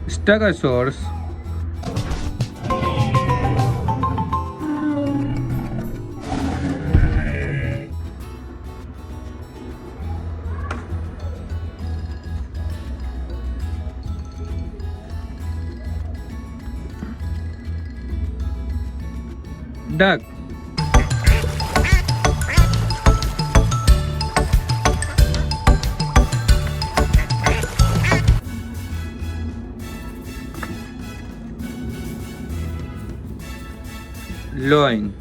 Stegosaurus, duck, loin,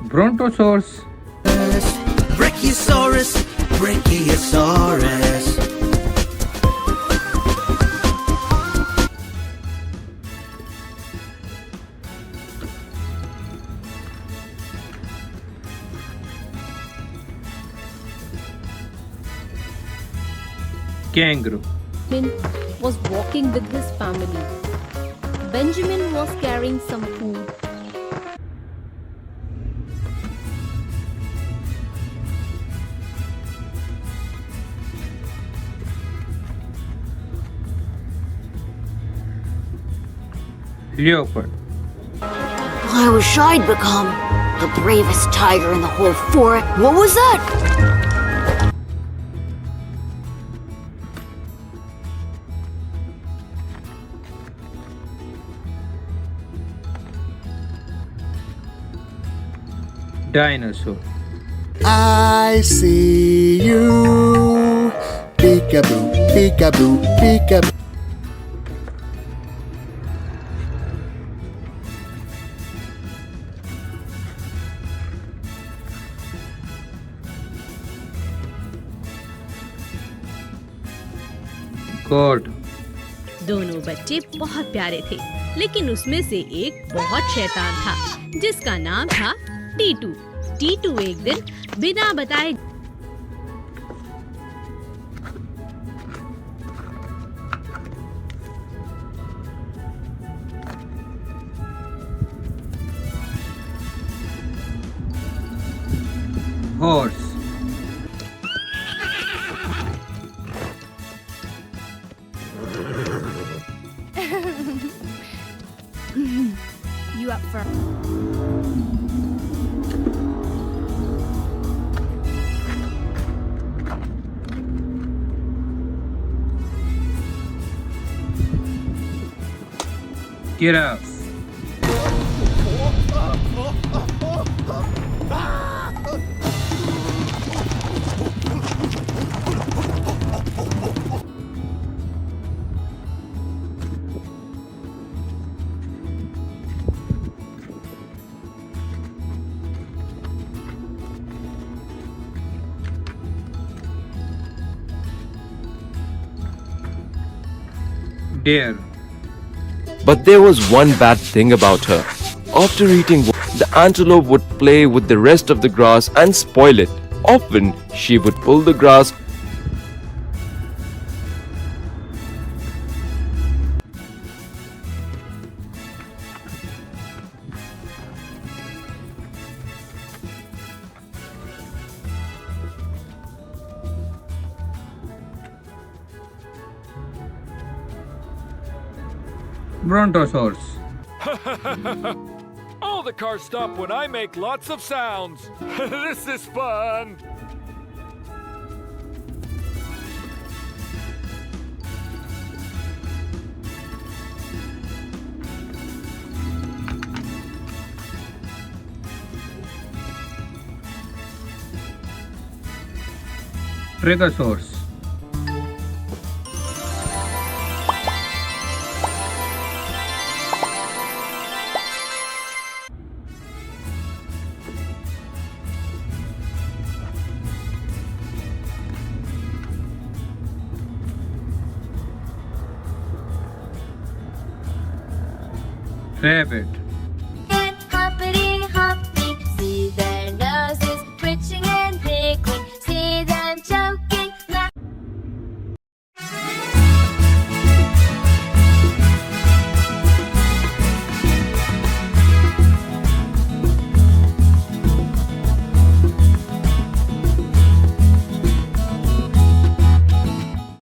brontosaurus, Brachiosaurus, Brachiosaurus. kangaroo, Benjamin was walking with his family. Benjamin was carrying some food. leopard, I wish I'd become the bravest tiger in the whole forest. What was that? dinosaur, I see you. Peekaboo, peekaboo, peekaboo. goat, दोनों बच्चे बहुत प्यारे थे, लेकिन उसमें से एक बहुत शैतान था जिसका नाम था टीटू। टीटू एक दिन बिना बताए horse, You up for? giraffe, deer, But there was one bad thing about her. After eating, the antelope would play with the rest of the grass and spoil it. Often, she would pull the grass. brontosaurus, All the cars stop when I make lots of sounds. This is fun. Stegosaurus, rabbit,